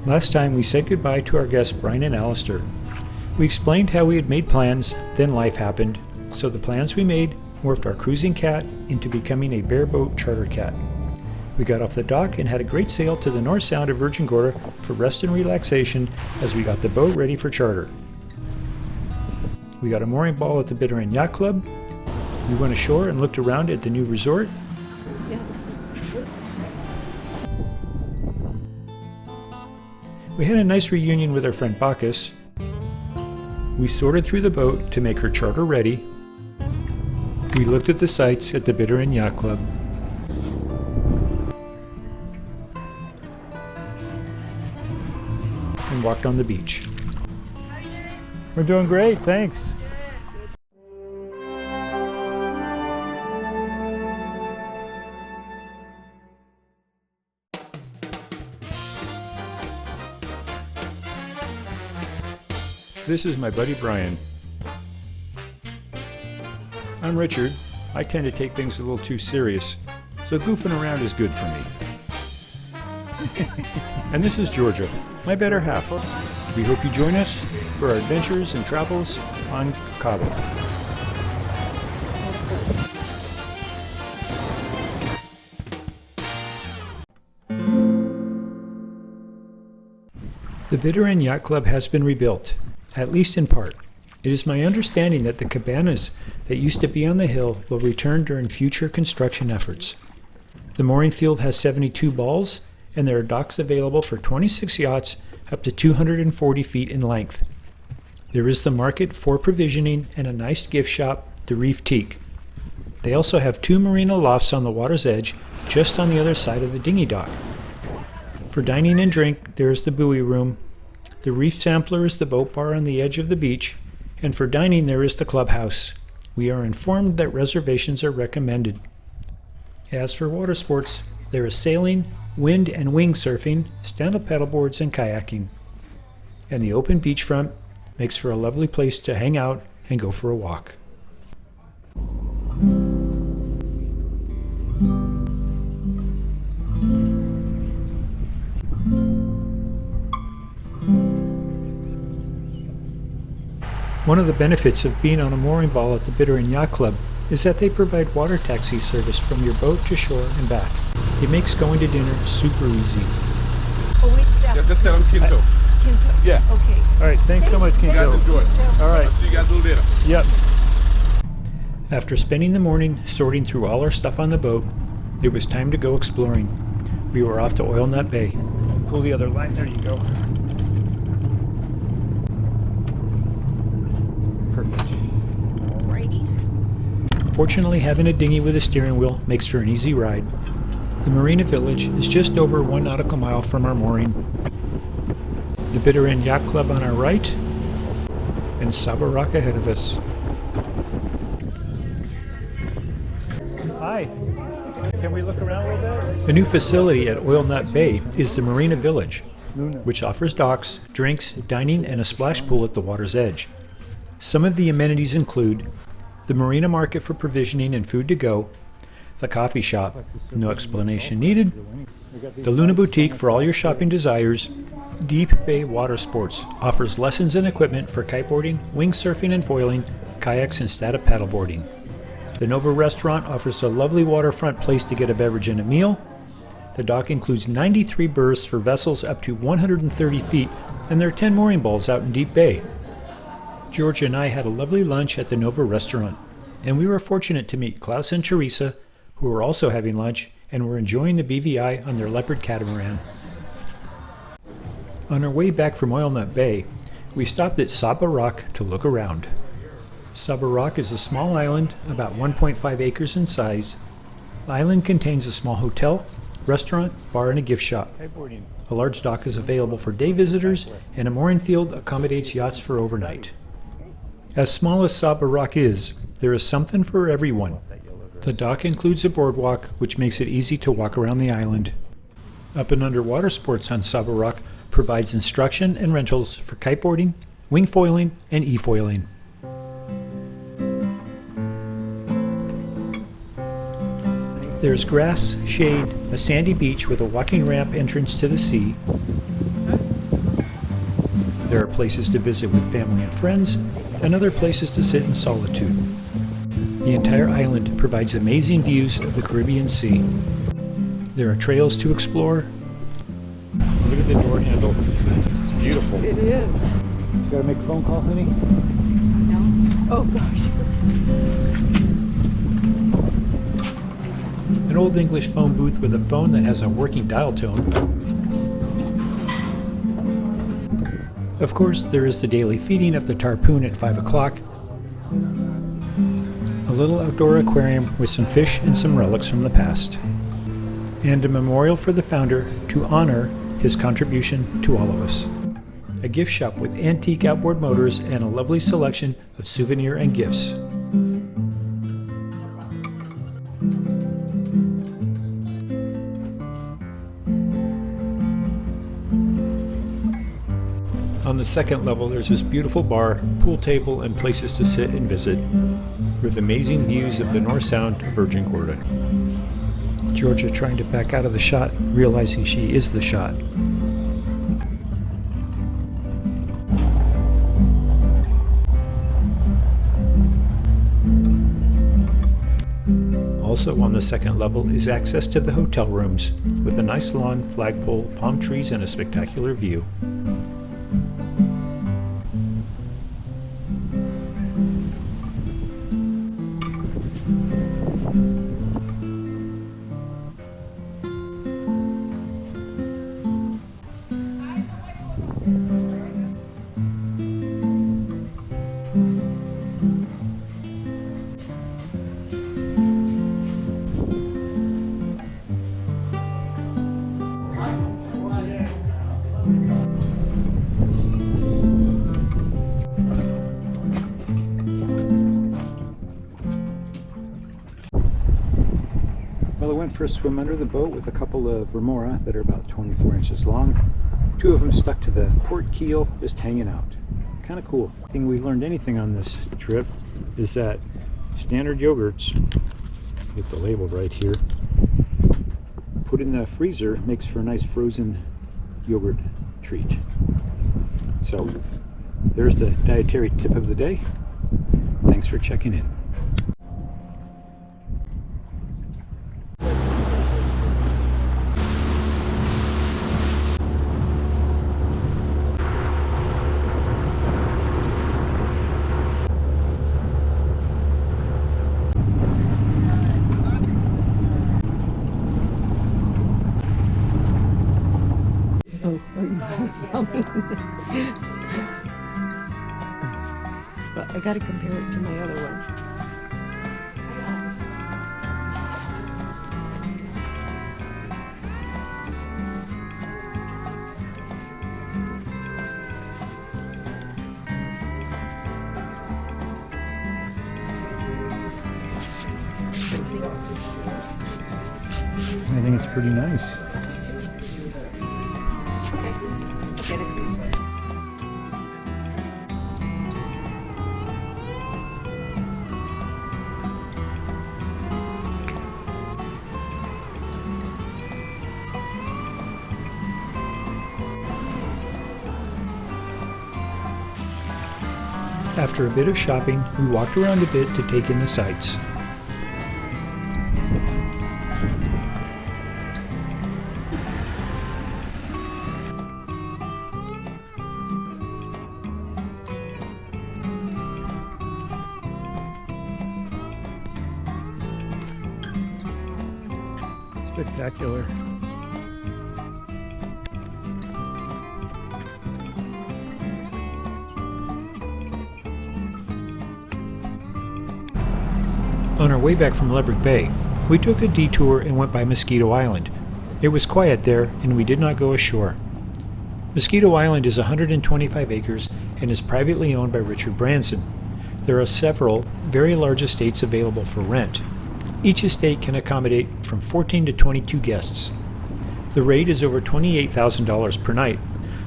Last time we said goodbye to our guests Brian and Alistair. We explained how we had made plans, then life happened, so the plans we made morphed our cruising cat into becoming a bareboat charter cat. We got off the dock and had a great sail to the North Sound of Virgin Gorda for rest and relaxation as we got the boat ready for charter. We got a mooring ball at the Bitter End Yacht Club. We went ashore and looked around at the new resort. We had a nice reunion with our friend Bacchus. We sorted through the boat to make her charter ready. We looked at the sights at the Bitter End Yacht Club. And walked on the beach. We're doing great, thanks. This is my buddy Brian. I'm Richard. I tend to take things a little too serious, so goofing around is good for me. And this is Georgia, my better half. We hope you join us for our adventures and travels on Cabo. The Bitter End Yacht Club has been rebuilt, at least in part. It is my understanding that the cabanas that used to be on the hill will return during future construction efforts. The mooring field has 72 balls, and there are docks available for 26 yachts up to 240 feet in length. There is the market for provisioning and a nice gift shop, the Reef Teak. They also have 2 marina lofts on the water's edge, just on the other side of the dinghy dock. For dining and drink, there is the buoy room. The Reef Sampler is the boat bar on the edge of the beach, and for dining there is the clubhouse. We are informed that reservations are recommended. As for water sports, there is sailing, wind and wing surfing, stand-up paddleboards, and kayaking. And the open beachfront makes for a lovely place to hang out and go for a walk. One of the benefits of being on a mooring ball at the Bitter End Yacht Club is that they provide water taxi service from your boat to shore and back. It makes going to dinner super easy. Oh, wait, Steph. Yeah, just tell them Quinto. Quinto? Yeah. Okay. All right, thanks so much, Quinto. You guys enjoy. All right. I'll see you guys a little later. Yep. After spending the morning sorting through all our stuff on the boat, it was time to go exploring. We were off to Oil Nut Bay. Pull the other line, there you go. Perfect. Alrighty. Fortunately, having a dinghy with a steering wheel makes for an easy ride. The Marina Village is just over 1 nautical mile from our mooring. The Bitter End Yacht Club on our right, and Saba Rock ahead of us. Hi. Can we look around a little bit? A new facility at Oil Nut Bay is the Marina Village, which offers docks, drinks, dining, and a splash pool at the water's edge. Some of the amenities include the marina market for provisioning and food to go, the coffee shop, no explanation needed, the Luna Boutique for all your shopping desires, Deep Bay Water Sports offers lessons and equipment for kiteboarding, wing surfing and foiling, kayaks and stand-up paddleboarding. The Nova Restaurant offers a lovely waterfront place to get a beverage and a meal. The dock includes 93 berths for vessels up to 130 feet, and there are 10 mooring balls out in Deep Bay. George and I had a lovely lunch at the Nova Restaurant, and we were fortunate to meet Klaus and Teresa, who were also having lunch and were enjoying the BVI on their Leopard Catamaran. On our way back from Oil Nut Bay, we stopped at Saba Rock to look around. Saba Rock is a small island, about 1.5 acres in size. The island contains a small hotel, restaurant, bar, and a gift shop. A large dock is available for day visitors, and a mooring field accommodates yachts for overnight. As small as Saba Rock is, there is something for everyone. The dock includes a boardwalk, which makes it easy to walk around the island. Up and Underwater Sports on Saba Rock provides instruction and rentals for kiteboarding, wing foiling, and e-foiling. There's grass, shade, a sandy beach with a walking ramp entrance to the sea, There are places to visit with family and friends, and other places to sit in solitude. The entire island provides amazing views of the Caribbean Sea. There are trails to explore. Look at the door handle. It's beautiful. It is. You gotta make a phone call, honey? No. Oh gosh. An old English phone booth with a phone that has a working dial tone. Of course, there is the daily feeding of the tarpoon at 5 o'clock. A little outdoor aquarium with some fish and some relics from the past. And a memorial for the founder to honor his contribution to all of us. A gift shop with antique outboard motors and a lovely selection of souvenir and gifts. On the second level, there's this beautiful bar, pool table, and places to sit and visit, with amazing views of the North Sound of Virgin Gorda. Georgia trying to back out of the shot, realizing she is the shot. Also on the second level is access to the hotel rooms, with a nice lawn, flagpole, palm trees, and a spectacular view. Well, I went for a swim under the boat with a couple of Remora that are about 24 inches long. 2 of them stuck to the port keel, just hanging out. Kind of cool. I think we learned anything on this trip is that standard yogurts, get the label right here, put in the freezer makes for a nice frozen yogurt treat. So there's the dietary tip of the day. Thanks for checking in. But I gotta compare it to my other one. I think it's pretty nice. Get it. After a bit of shopping, we walked around a bit to take in the sights. Spectacular. On our way back from Leverick Bay, we took a detour and went by Moskito Island. It was quiet there, and we did not go ashore. Moskito Island is 125 acres and is privately owned by Richard Branson. There are several very large estates available for rent. Each estate can accommodate from 14 to 22 guests. The rate is over $28,000 per night.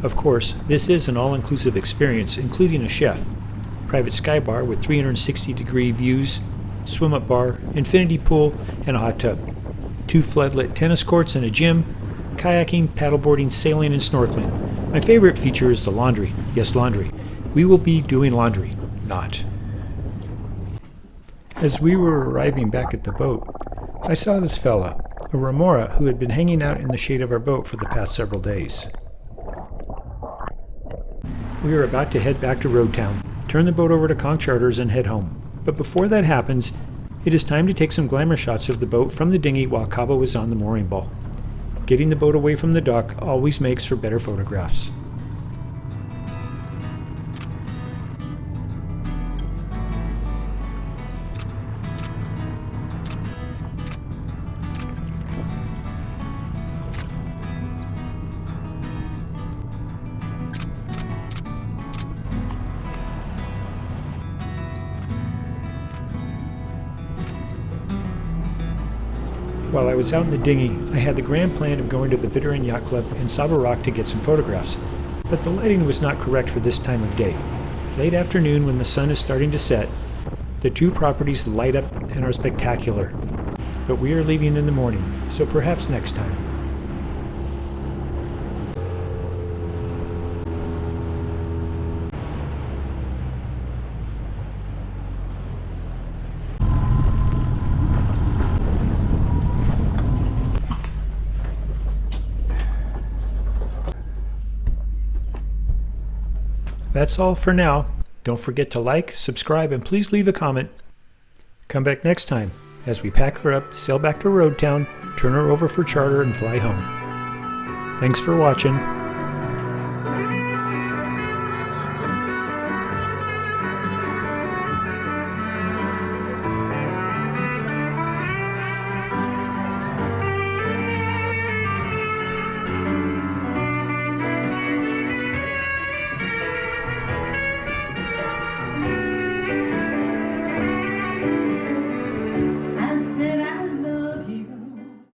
Of course, this is an all-inclusive experience, including a chef, private sky bar with 360-degree views, swim-up bar, infinity pool, and a hot tub, 2 floodlit tennis courts and a gym, kayaking, paddleboarding, sailing, and snorkeling, My favorite feature is the laundry. Yes, laundry. We will be doing laundry. Not. As we were arriving back at the boat, I saw this fella, a Remora, who had been hanging out in the shade of our boat for the past several days. We are about to head back to Road Town, turn the boat over to Conch Charters, and head home. But before that happens, it is time to take some glamour shots of the boat from the dinghy while Cabo is on the mooring ball. Getting the boat away from the dock always makes for better photographs. While I was out in the dinghy, I had the grand plan of going to the Bitter End Yacht Club in Saba Rock to get some photographs, but the lighting was not correct for this time of day. Late afternoon, when the sun is starting to set, the two properties light up and are spectacular, but we are leaving in the morning, so perhaps next time. That's all for now. Don't forget to like, subscribe, and please leave a comment. Come back next time as we pack her up, sail back to Road Town, turn her over for charter, and fly home. Thanks for watching.